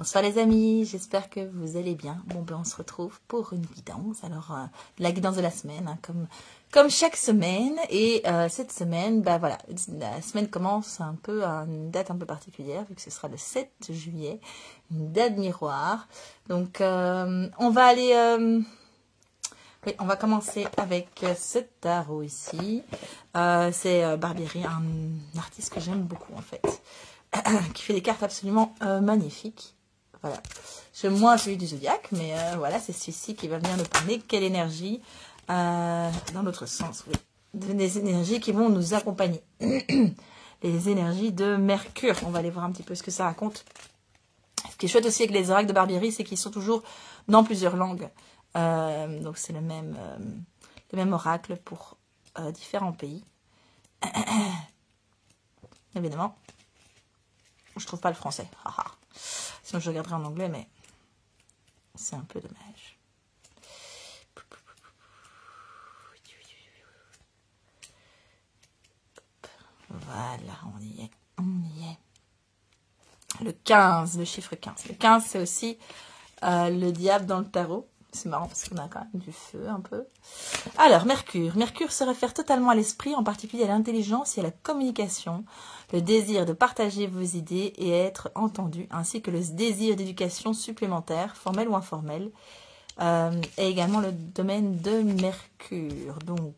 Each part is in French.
Bonsoir les amis, j'espère que vous allez bien. Bon ben on se retrouve pour une guidance. Alors la guidance de la semaine, hein, comme chaque semaine. Et cette semaine, bah voilà, la semaine commence un peu à une date un peu particulière vu que ce sera le 7 juillet, une date miroir. Donc on va aller, oui, on va commencer avec ce tarot ici. C'est Barbieri, un artiste que j'aime beaucoup en fait, qui fait des cartes absolument magnifiques. Voilà, j'aime moins celui du zodiaque, mais voilà, c'est celui-ci qui va venir nous parler. Quelle énergie, dans l'autre sens, oui, des énergies qui vont nous accompagner. Les énergies de Mercure. On va aller voir un petit peu ce que ça raconte. Ce qui est chouette aussi avec les oracles de Barbieri, c'est qu'ils sont toujours dans plusieurs langues. Donc c'est le même oracle pour différents pays. Évidemment, je trouve pas le français. Sinon je regarderai en anglais, mais c'est un peu dommage. Voilà, on y est. Le 15, le chiffre 15. Le 15, c'est aussi le diable dans le tarot. C'est marrant parce qu'on a quand même du feu un peu. Alors, Mercure. Mercure se réfère totalement à l'esprit, en particulier à l'intelligence et à la communication, le désir de partager vos idées et être entendu, ainsi que le désir d'éducation supplémentaire, formelle ou informelle, et également le domaine de Mercure. Donc,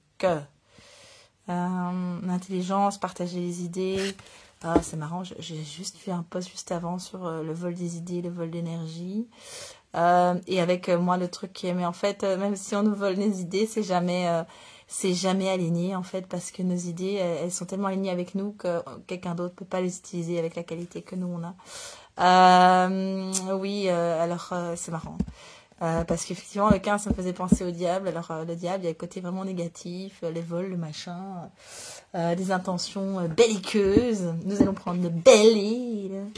l'intelligence, partager les idées. Ah, c'est marrant, j'ai juste fait un post juste avant sur le vol des idées, le vol d'énergie. Et avec moi le truc qui est, mais en fait même si on nous vole nos idées, c'est jamais aligné en fait, parce que nos idées elles sont tellement alignées avec nous que quelqu'un d'autre peut pas les utiliser avec la qualité que nous on a. Oui, alors c'est marrant. Parce qu'effectivement le 15 ça me faisait penser au diable. Alors le diable, il y a le côté vraiment négatif, les vols, le machin, des intentions belliqueuses. Nous allons prendre le Béline.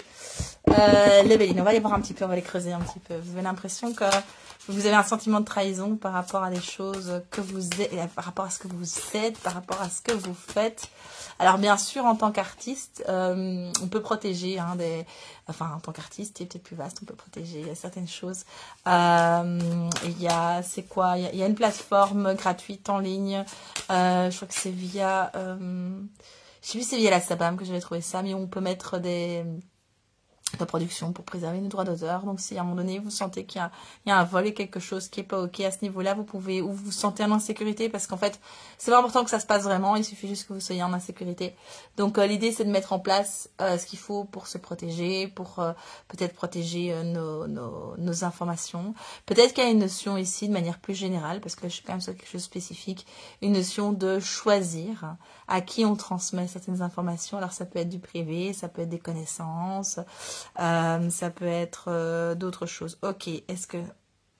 Les Béline, on va les voir un petit peu, on va les creuser un petit peu. Vous avez l'impression que vous avez un sentiment de trahison par rapport à des choses que vous êtes, par rapport à ce que vous êtes, par rapport à ce que vous faites. Alors bien sûr, en tant qu'artiste, on peut protéger, enfin en tant qu'artiste, c'est peut-être plus vaste, on peut protéger certaines choses. Il y a, c'est quoi? Il y a une plateforme gratuite en ligne. Je crois que c'est via, je sais plus si c'est via la Sabam que j'avais trouvé ça, mais on peut mettre de production pour préserver nos droits d'auteur. Donc si à un moment donné vous sentez qu'il y a un vol et quelque chose qui est pas ok à ce niveau-là, vous pouvez, ou vous vous sentez en insécurité, parce qu'en fait c'est pas important que ça se passe vraiment, il suffit juste que vous soyez en insécurité. Donc l'idée c'est de mettre en place ce qu'il faut pour se protéger, pour peut-être protéger nos informations. Peut-être qu'il y a une notion ici de manière plus générale, parce que je suis quand même sur quelque chose de spécifique, une notion de choisir à qui on transmet certaines informations. Alors ça peut être du privé, ça peut être des connaissances, ça peut être d'autres choses. Ok, est-ce que...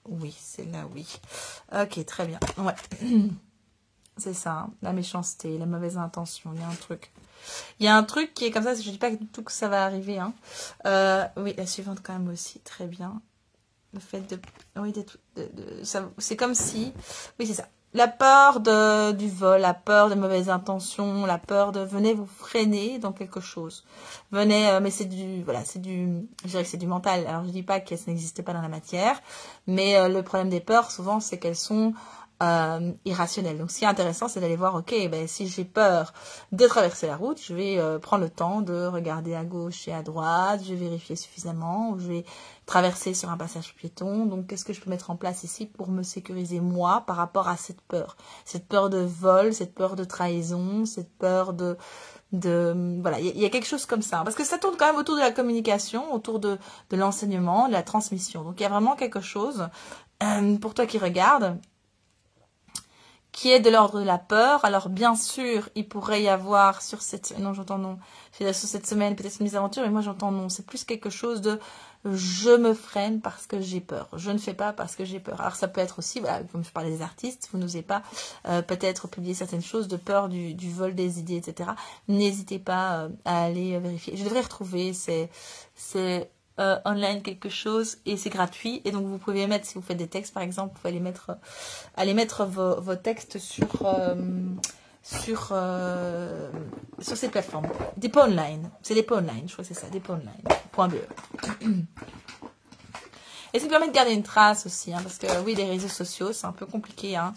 Oui, c'est là, oui. Ok, très bien. Ouais. C'est ça, hein. La méchanceté, la mauvaise intention, il y a un truc. Il y a un truc qui est comme ça, je ne dis pas du tout que ça va arriver. Hein. Oui, la suivante quand même aussi, très bien. Le fait de... Oui, c'est comme si... Oui, c'est ça. La peur du vol, la peur de mauvaises intentions, la peur de venez vous freiner dans quelque chose. Venez, mais c'est du, voilà, je dirais que c'est du mental. Alors je dis pas que ça n'existe pas dans la matière, mais le problème des peurs, souvent, c'est qu'elles sont irrationnelles. Donc ce qui est intéressant, c'est d'aller voir, ok, ben si j'ai peur de traverser la route, je vais prendre le temps de regarder à gauche et à droite, je vais vérifier suffisamment, je vais traverser sur un passage piéton. Donc qu'est-ce que je peux mettre en place ici pour me sécuriser moi par rapport à cette peur de vol, cette peur de trahison, cette peur de voilà, il y a quelque chose comme ça, parce que ça tourne quand même autour de la communication, autour de l'enseignement, de la transmission. Donc il y a vraiment quelque chose pour toi qui regarde, qui est de l'ordre de la peur. Alors bien sûr, il pourrait y avoir sur cette... Non, j'entends non. Sur cette semaine, peut-être une mésaventure, mais moi j'entends non. C'est plus quelque chose de... Je me freine parce que j'ai peur. Je ne fais pas parce que j'ai peur. Alors ça peut être aussi, voilà, comme je parlais des artistes, vous n'osez pas peut-être publier certaines choses de peur du vol des idées, etc. N'hésitez pas à aller vérifier. Je devrais retrouver, c'est online quelque chose, et c'est gratuit, et donc vous pouvez mettre, si vous faites des textes par exemple, vous pouvez aller mettre vos textes sur ces plateformes. Dépôt online, c'est Dépôt online, je crois que c'est ça, dépôt online.be. Et ça me permet de garder une trace aussi, hein, parce que oui, les réseaux sociaux, c'est un peu compliqué. Hein.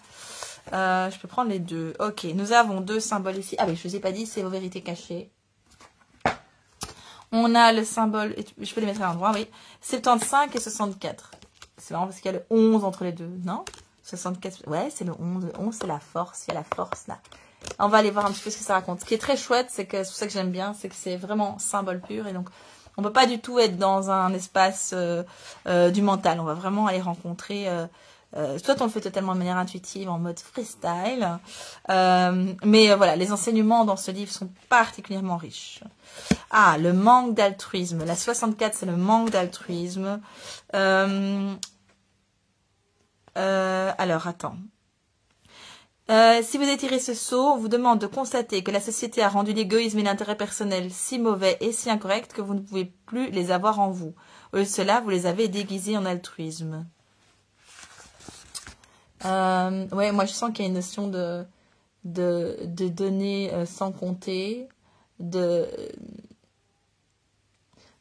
Je peux prendre les deux. Ok, nous avons deux symboles ici. Ah oui, je ne vous ai pas dit, c'est vos vérités cachées. On a le symbole, je peux les mettre à l'endroit, oui. 75 et 64. C'est marrant parce qu'il y a le 11 entre les deux, non? 64, ouais, c'est le 11. Le 11, c'est la force, il y a la force là. On va aller voir un petit peu ce que ça raconte. Ce qui est très chouette, c'est que c'est pour ça que j'aime bien, c'est que c'est vraiment symbole pur. Et donc, on ne peut pas du tout être dans un espace du mental. On va vraiment aller rencontrer... soit on le fait totalement de manière intuitive, en mode freestyle. Mais voilà, les enseignements dans ce livre sont particulièrement riches. Ah, le manque d'altruisme. La 64, c'est le manque d'altruisme. Alors, attends. Si vous étirez ce sceau, on vous demande de constater que la société a rendu l'égoïsme et l'intérêt personnel si mauvais et si incorrects que vous ne pouvez plus les avoir en vous. Au lieu de cela, vous les avez déguisés en altruisme. Ouais, moi je sens qu'il y a une notion de donner sans compter,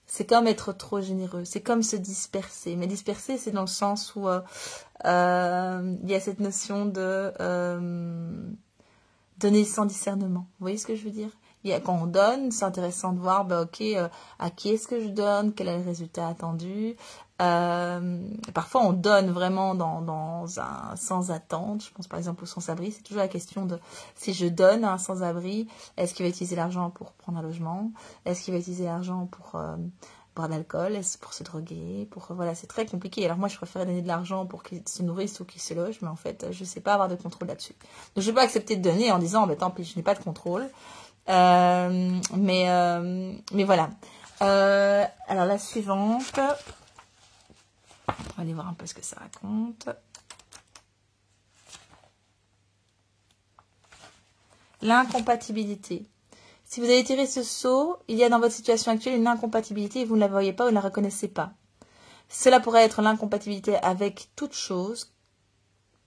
c'est comme être trop généreux, c'est comme se disperser. Mais disperser, c'est dans le sens où il y a cette notion de donner sans discernement. Vous voyez ce que je veux dire? Quand on donne, c'est intéressant de voir, bah, ok, à qui est-ce que je donne, quel est le résultat attendu. Parfois, on donne vraiment dans un sans attente. Je pense par exemple au sans-abri. C'est toujours la question de si je donne à un sans-abri, est-ce qu'il va utiliser l'argent pour prendre un logement? Est-ce qu'il va utiliser l'argent pour boire de l'alcool? Est-ce pour se droguer? Voilà, c'est très compliqué. Alors moi, je préférais donner de l'argent pour qu'il se nourrisse ou qu'il se loge, mais en fait, je ne sais pas avoir de contrôle là-dessus. Donc, je ne vais pas accepter de donner en disant, bah, tant pis, je n'ai pas de contrôle. Mais voilà. Alors la suivante. On va aller voir un peu ce que ça raconte. L'incompatibilité. Si vous avez tiré ce sceau, il y a dans votre situation actuelle une incompatibilité et vous ne la voyez pas ou ne la reconnaissez pas. Cela pourrait être l'incompatibilité avec toute chose,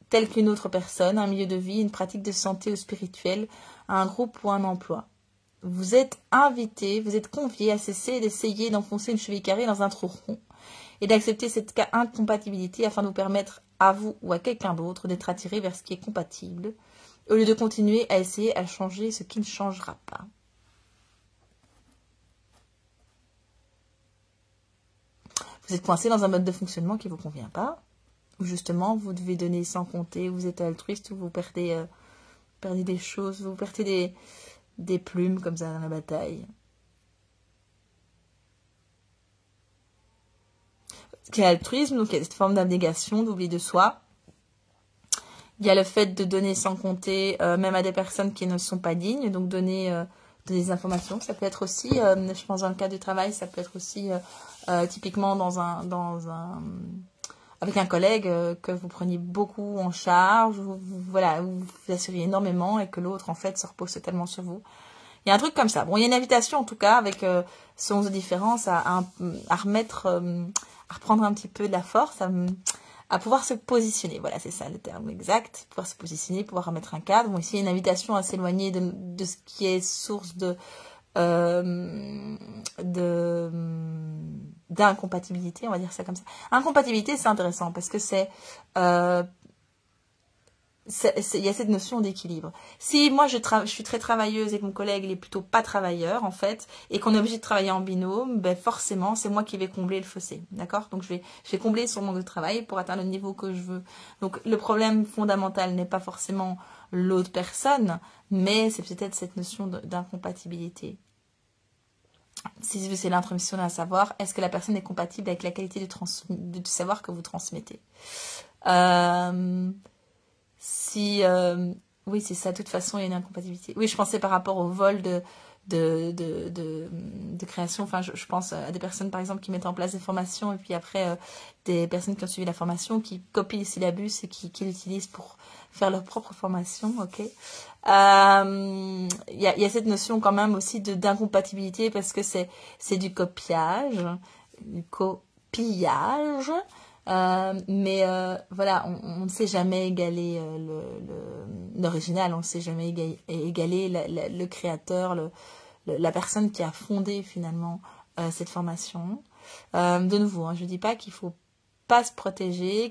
telle qu'une autre personne, un milieu de vie, une pratique de santé ou spirituelle, un groupe ou un emploi. Vous êtes invité, vous êtes convié à cesser d'essayer d'enfoncer une cheville carrée dans un trou rond et d'accepter cette incompatibilité afin de vous permettre à vous ou à quelqu'un d'autre d'être attiré vers ce qui est compatible, au lieu de continuer à essayer à changer ce qui ne changera pas. Vous êtes coincé dans un mode de fonctionnement qui ne vous convient pas, où justement vous devez donner sans compter, vous êtes altruiste, ou vous perdez des choses, vous perdez des plumes comme ça dans la bataille. Ce qui est l'altruisme, donc il y a cette forme d'abnégation, d'oubli de soi. Il y a le fait de donner sans compter, même à des personnes qui ne sont pas dignes, donc donner des informations. Ça peut être aussi, je pense dans le cadre du travail, ça peut être aussi typiquement avec un collègue que vous preniez beaucoup en charge, voilà, vous vous assuriez énormément et que l'autre en fait se repose totalement sur vous. Il y a un truc comme ça. Bon, il y a une invitation en tout cas avec ce 11 de différence à remettre, à reprendre un petit peu de la force, à pouvoir se positionner. Voilà, c'est ça le terme exact. Pouvoir se positionner, pouvoir remettre un cadre. Bon, ici, il y a une invitation à s'éloigner de ce qui est source d'incompatibilité, on va dire ça comme ça. Incompatibilité, c'est intéressant parce que il y a cette notion d'équilibre. Si moi je suis très travailleuse et que mon collègue il est plutôt pas travailleur en fait, et qu'on est obligé de travailler en binôme, ben forcément c'est moi qui vais combler le fossé, d'accord? Donc je vais combler son manque de travail pour atteindre le niveau que je veux. Donc le problème fondamental n'est pas forcément l'autre personne, mais c'est peut-être cette notion d'incompatibilité. Si c'est l'intromission d'un savoir, est-ce que la personne est compatible avec la qualité du savoir que vous transmettez? Oui, c'est ça, de toute façon, il y a une incompatibilité. Oui, je pensais par rapport au vol de création. Enfin, je pense à des personnes, par exemple, qui mettent en place des formations et puis après, des personnes qui ont suivi la formation, qui copient les syllabus et qui l'utilisent pour faire leur propre formation, ok. Il y a cette notion quand même aussi d'incompatibilité parce que c'est du copiage, mais voilà, on ne sait jamais égaler l'original, on ne sait jamais égaler le créateur, la personne qui a fondé finalement cette formation. De nouveau, hein, je ne dis pas qu'il faut pas se protéger,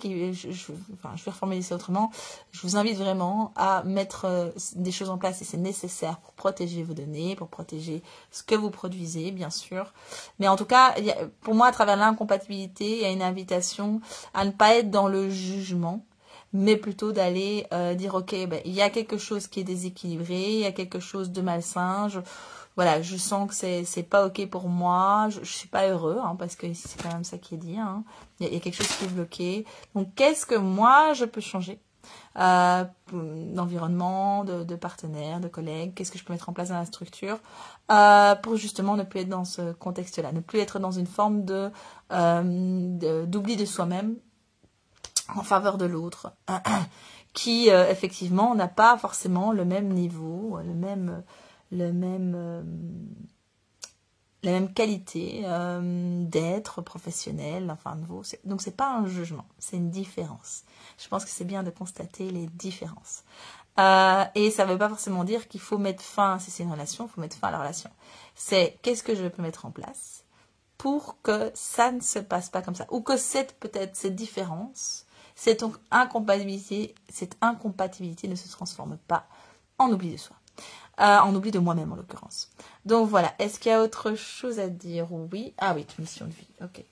enfin, je vais reformuler ça autrement, je vous invite vraiment à mettre des choses en place, et c'est nécessaire pour protéger vos données, pour protéger ce que vous produisez, bien sûr. Mais en tout cas, pour moi, à travers l'incompatibilité, il y a une invitation à ne pas être dans le jugement, mais plutôt d'aller dire, ok, ben, il y a quelque chose qui est déséquilibré, il y a quelque chose de malsain, voilà, je sens que c'est pas ok pour moi, je suis pas heureux, hein, parce que ici c'est quand même ça qui est dit, hein. Il y a quelque chose qui est bloqué. Donc qu'est-ce que moi je peux changer d'environnement, de partenaires, de collègues, qu'est-ce que je peux mettre en place dans la structure pour justement ne plus être dans ce contexte-là, ne plus être dans une forme d'oubli de soi-même en faveur de l'autre, qui effectivement n'a pas forcément le même niveau, la même qualité d'être professionnel, enfin nouveau. Donc c'est pas un jugement, c'est une différence. Je pense que c'est bien de constater les différences. Et ça ne veut pas forcément dire qu'il faut mettre fin, si c'est une relation, il faut mettre fin à la relation. C'est qu'est-ce que je peux mettre en place pour que ça ne se passe pas comme ça, ou que cette différence, cette incompatibilité ne se transforme pas en oubli de soi. En oubli de moi-même en l'occurrence. Donc voilà, est-ce qu'il y a autre chose à dire? Oui. Ah oui, mission de vie, ok.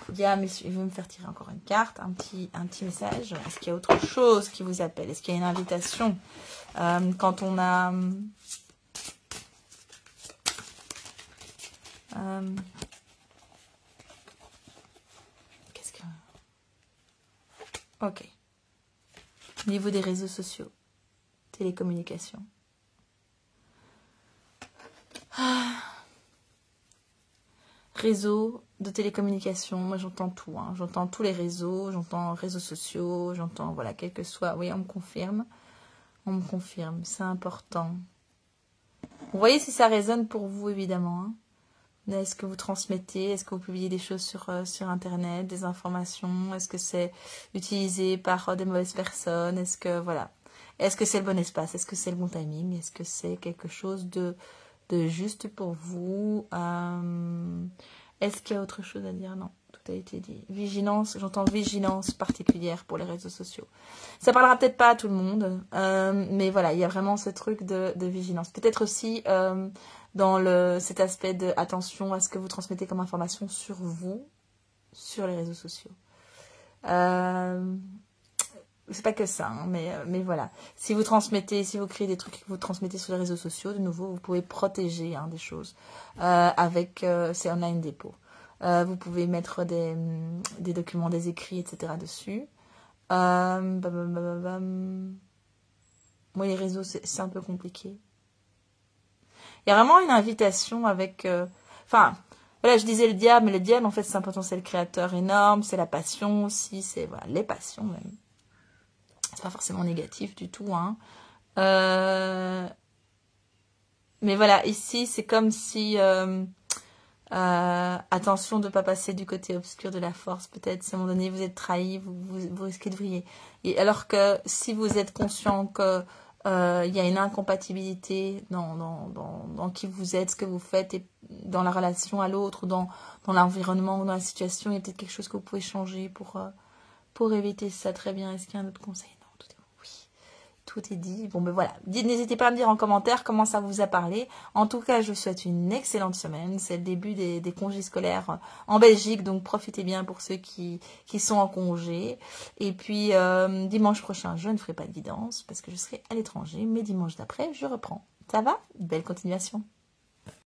Il veut me faire tirer encore une carte, un petit message. Est-ce qu'il y a autre chose qui vous appelle? Est-ce qu'il y a une invitation quand on a... Qu'est-ce que... Ok. Au niveau des réseaux sociaux, télécommunications. Réseau de télécommunication, moi j'entends tout, hein. J'entends tous les réseaux, j'entends réseaux sociaux, j'entends, voilà, quel que soit, oui, on me confirme, c'est important. Vous voyez si ça résonne pour vous, évidemment, hein. Est-ce que vous transmettez, est-ce que vous publiez des choses sur Internet, des informations, est-ce que c'est utilisé par des mauvaises personnes, est-ce que, voilà, est-ce que c'est le bon espace, est-ce que c'est le bon timing, est-ce que c'est quelque chose de juste pour vous. Est-ce qu'il y a autre chose à dire? Non, tout a été dit. Vigilance, j'entends vigilance particulière pour les réseaux sociaux. Ça parlera peut-être pas à tout le monde, mais voilà, il y a vraiment ce truc de vigilance. Peut-être aussi dans cet aspect de attention à ce que vous transmettez comme information sur vous, sur les réseaux sociaux. C'est pas que ça, hein, mais voilà. Si vous transmettez, si vous créez des trucs que vous transmettez sur les réseaux sociaux, de nouveau, vous pouvez protéger, hein, des choses avec ces online dépôts. Vous pouvez mettre des documents, des écrits, etc. dessus. Moi, les réseaux, c'est un peu compliqué. Il y a vraiment une invitation avec... Enfin, voilà, je disais le diable, mais le diable, en fait, c'est un potentiel créateur énorme. C'est la passion aussi, c'est voilà, les passions même. C'est pas forcément négatif du tout, hein. Mais voilà, ici, c'est comme si... attention de ne pas passer du côté obscur de la force. Peut-être, si à un moment donné, vous êtes trahi, vous risquez de vriller. Et alors que si vous êtes conscient que il y a une incompatibilité dans qui vous êtes, ce que vous faites, et dans la relation à l'autre, dans l'environnement ou dans la situation, il y a peut-être quelque chose que vous pouvez changer pour éviter ça. Très bien. Est-ce qu'il y a un autre conseil? Tout est dit. Bon, ben voilà. N'hésitez pas à me dire en commentaire comment ça vous a parlé. En tout cas, je vous souhaite une excellente semaine. C'est le début des congés scolaires en Belgique. Donc, profitez bien pour ceux qui sont en congé. Et puis, dimanche prochain, je ne ferai pas de guidance parce que je serai à l'étranger. Mais dimanche d'après, je reprends. Ça va? Belle continuation.